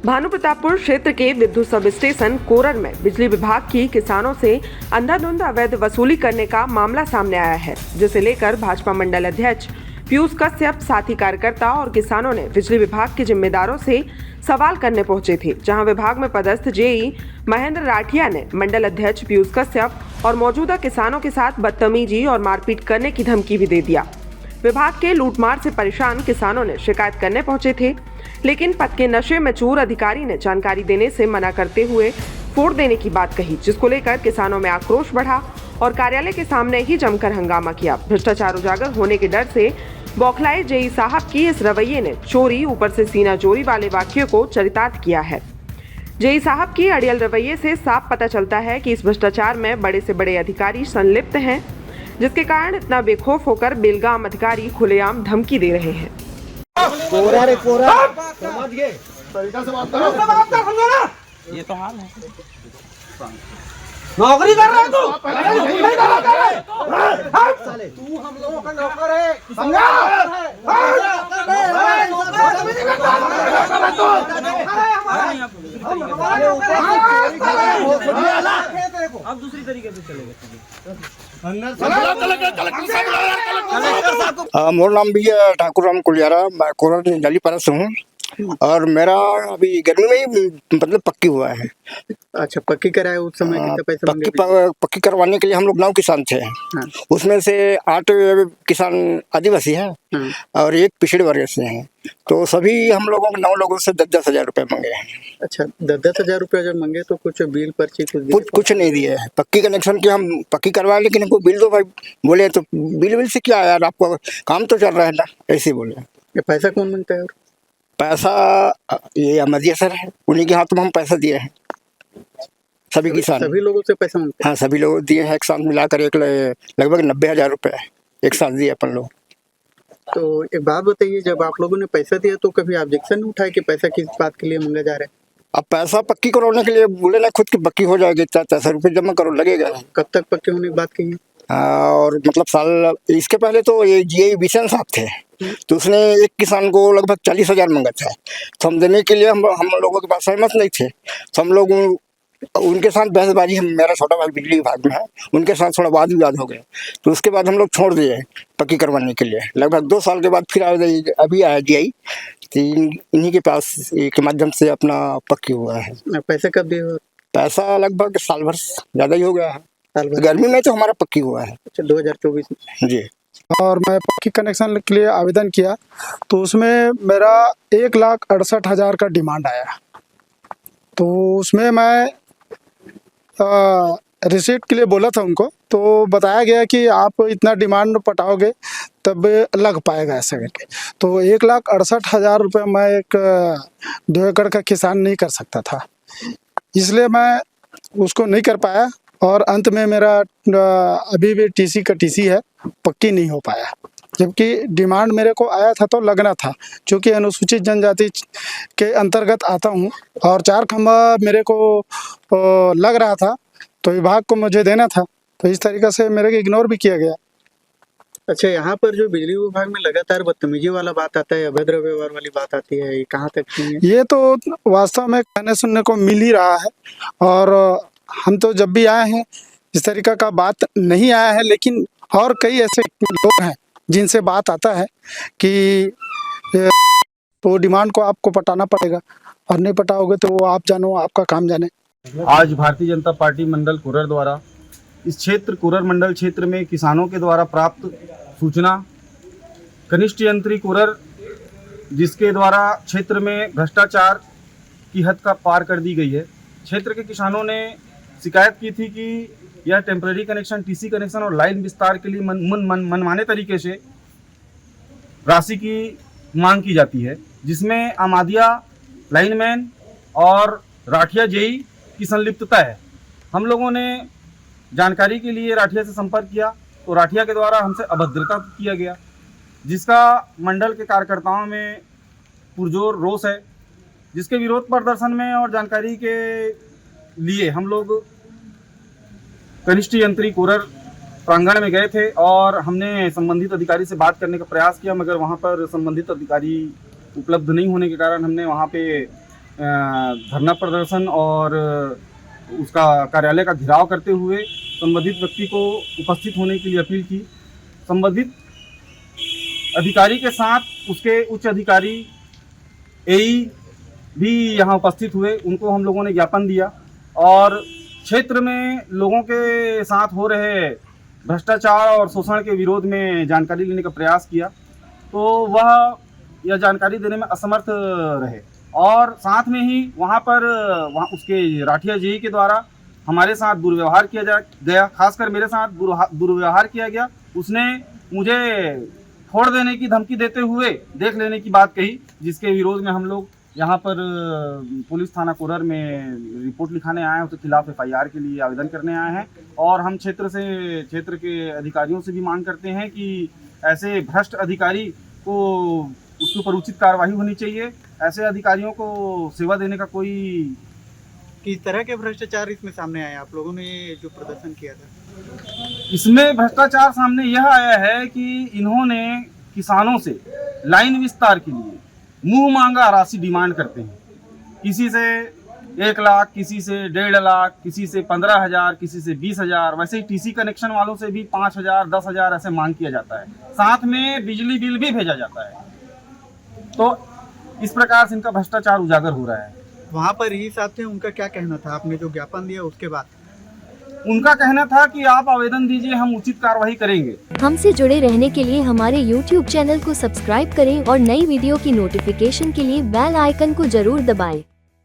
भानु प्रतापपुर क्षेत्र के विद्युत सब स्टेशन कोरर में बिजली विभाग की किसानों से अंधाधुंध अवैध वसूली करने का मामला सामने आया है, जिसे लेकर भाजपा मंडल अध्यक्ष पीयूष कश्यप, साथी कार्यकर्ता और किसानों ने बिजली विभाग के जिम्मेदारों से सवाल करने पहुंचे थे, जहां विभाग में पदस्थ जेई महेंद्र राठिया ने मंडल अध्यक्ष पीयूष कश्यप और मौजूदा किसानों के साथ बदतमीजी और मारपीट करने की धमकी भी दे दिया। विभाग के लूटमार से परेशान किसानों ने शिकायत करने पहुंचे थे, लेकिन पद के नशे में चूर अधिकारी ने जानकारी देने से मना करते हुए फोड़ देने की बात कही, जिसको लेकर किसानों में आक्रोश बढ़ा और कार्यालय के सामने ही जमकर हंगामा किया। भ्रष्टाचार उजागर होने के डर से बौखलाए जेई साहब की इस रवैये ने चोरी ऊपर से सीना चोरी वाले वाक्यों को चरितार्थ किया है। जेई साहब की अड़ियल रवैये से साफ पता चलता है कि इस भ्रष्टाचार में बड़े से बड़े अधिकारी संलिप्त हैं, जिसके कारण इतना बेखौफ होकर बेलगाम अधिकारी खुलेआम धमकी दे रहे हैं। कोरा रे कोरा समझ गए, तरीका से बात करो। ये तो हाल है। नौकरी कर रहा है तू, नहीं कर रहा है तू, हम लोगों का नौकर है, समझा? अब दूसरी तरीके से चलेगा। मोर नाम भी है ठाकुर राम कुलियारा, मैं कोरर जलीपारा से हूँ और मेरा अभी गर्मी में ही मतलब पक्की हुआ है। अच्छा, पक्की कराए उस समय कितने पैसे मांगे? पक्की करवाने के लिए हम लोग 9 किसान थे। हाँ। उसमें से 8 किसान आदिवासी हैं। हाँ। और 1 पिछड़े वर्ग से हैं, तो सभी हम लोगों को 9 लोगों से 10-10 हज़ार रुपये मांगे हैं। अच्छा, 10-10 हज़ार रुपये जब मांगे तो कुछ बिल पर्ची कुछ नहीं दिए है। पक्की कनेक्शन की हम पक्की करवाए, लेकिन हमको बिल दो भाई बोले, तो बिल से क्या यार, आपको काम तो चल रहा है ना, ऐसे बोले। ये पैसा कौन मांगता है? पैसा ये अमरिया सर है, उन्हीं के हाथ में हम पैसा दिए हैं। सभी किसान, सभी लोगों से पैसा मांगते हैं? हाँ, सभी लोग दिए हैं, एक साथ मिलाकर लगभग 90 हज़ार रुपये एक साथ दिए अपन लोग। तो एक बात बताइए, जब आप लोगों ने पैसा दिया तो कभी ऑब्जेक्शन नहीं उठाया कि पैसा किस बात के लिए मांगा जा रहा है? अब पैसा पक्की करवाने के लिए बोले ना, खुद की पक्की हो जाएगी, 400 रुपये जमा करो, लगेगा। कब तक पक्के होने की बात कही है? और मतलब साल इसके पहले तो ये जीआई बिशन साहब थे, तो उसने एक किसान को लगभग 40 हज़ार मांगा था। तो हम देने के लिए हम लोगों के पास सहमत नहीं थे, तो हम लोग उनके साथ बहसबाजी, मेरा छोटा भाई बिजली विभाग में है, उनके साथ थोड़ा वाद विवाद हो गया, तो उसके बाद हम लोग छोड़ दिए पक्की करवाने के लिए। लगभग 2 साल के बाद फिर अभी आया जीआई, तो इन्हीं के पास के माध्यम से अपना पक्की हुआ है। पैसा कब दिए? पैसा लगभग साल भर ज़्यादा ही हो गया है, गर्मी में तो हमारा पक्की हुआ है। अच्छा, 2024 में जी। और मैं पक्की कनेक्शन के लिए आवेदन किया, तो उसमें मेरा 1,68,000 का डिमांड आया। तो उसमें मैं रिसीट के लिए बोला था उनको, तो बताया गया कि आप इतना डिमांड पटाओगे तब लग पाएगा ऐसा करके। तो 1,68,000 रुपये मैं एक 2 एकड़ का किसान नहीं कर सकता था, इसलिए मैं उसको नहीं कर पाया। और अंत में मेरा अभी भी टीसी का टीसी है, पक्की नहीं हो पाया, जबकि डिमांड मेरे को आया था तो लगना था, क्योंकि अनुसूचित जनजाति के अंतर्गत आता हूँ और 4 खंभा मेरे को लग रहा था, तो विभाग को मुझे देना था, तो इस तरीके से मेरे को इग्नोर भी किया गया। अच्छा, यहाँ पर जो बिजली विभाग में लगातार बदतमीजी वाला बात आता है, अभद्र व्यवहार वाली बात आती है, ये कहाँ तक है? ये तो वास्तव में कहने सुनने को मिल ही रहा है, और हम तो जब भी आए हैं इस तरीका का बात नहीं आया है, लेकिन और कई ऐसे लोग हैं जिनसे बात आता है कि वो डिमांड को आपको पटाना पड़ेगा, और नहीं पटाओगे तो वो आप जानो, आपका काम जाने। आज भारतीय जनता पार्टी मंडल कोरर द्वारा इस क्षेत्र कोरर मंडल क्षेत्र में किसानों के द्वारा प्राप्त सूचना कनिष्ठ यंत्री कोरर, जिसके द्वारा क्षेत्र में भ्रष्टाचार की हद का पार कर दी गई है। क्षेत्र के किसानों ने शिकायत की थी कि यह टेम्पररी कनेक्शन, टीसी कनेक्शन और लाइन विस्तार के लिए मनमाने तरीके से राशि की मांग की जाती है, जिसमें आमादिया लाइनमैन और राठिया जेई की संलिप्तता है। हम लोगों ने जानकारी के लिए राठिया से संपर्क किया, तो राठिया के द्वारा हमसे अभद्रता किया गया, जिसका मंडल के कार्यकर्ताओं में पुरजोर रोष है, जिसके विरोध प्रदर्शन में और जानकारी के लिए हम लोग कनिष्ठ यंत्री कोरर प्रांगण में गए थे और हमने संबंधित अधिकारी से बात करने का प्रयास किया, मगर वहां पर संबंधित अधिकारी उपलब्ध नहीं होने के कारण हमने वहां पे धरना प्रदर्शन और उसका कार्यालय का घेराव करते हुए संबंधित व्यक्ति को उपस्थित होने के लिए अपील की। संबंधित अधिकारी के साथ उसके उच्च अधिकारी एई भी यहाँ उपस्थित हुए, उनको हम लोगों ने ज्ञापन दिया और क्षेत्र में लोगों के साथ हो रहे भ्रष्टाचार और शोषण के विरोध में जानकारी लेने का प्रयास किया, तो वह यह जानकारी देने में असमर्थ रहे और साथ में ही वहाँ उसके राठिया जी के द्वारा हमारे साथ दुर्व्यवहार किया गया, खासकर मेरे साथ दुर्व्यवहार किया गया। उसने मुझे फोड़ देने की धमकी देते हुए देख लेने की बात कही, जिसके विरोध में हम लोग यहाँ पर पुलिस थाना कोरर में रिपोर्ट लिखाने आए हैं, उसके खिलाफ FIR के लिए आवेदन करने आए हैं और हम क्षेत्र के अधिकारियों से भी मांग करते हैं कि ऐसे भ्रष्ट अधिकारी को उसके ऊपर उचित कार्रवाई होनी चाहिए। ऐसे अधिकारियों को सेवा देने का कोई किस तरह के भ्रष्टाचार इसमें सामने आए आप लोगों ने जो प्रदर्शन किया था? इसमें भ्रष्टाचार सामने यह आया है कि इन्होंने किसानों से लाइन विस्तार के लिए मुंह मांगा राशि डिमांड करते हैं। किसी से 1 लाख, किसी से 1.5 लाख, किसी से 15,000, किसी से 20,000, वैसे ही TC कनेक्शन वालों से भी 5,000, 10,000 ऐसे मांग किया जाता है। साथ में बिजली बिल भी भेजा जाता है। तो इस प्रकार से इनका भ्रष्टाचार उजागर हो रहा है। वहाँ पर ही साहब थे, उनका क्या कहना था? आपने जो ज्ञापन दिया उसके बाद उनका कहना था कि आप आवेदन दीजिए, हम उचित कार्रवाई करेंगे। हमसे जुड़े रहने के लिए हमारे YouTube चैनल को सब्सक्राइब करें और नई वीडियो की नोटिफिकेशन के लिए बेल आइकन को जरूर दबाएं।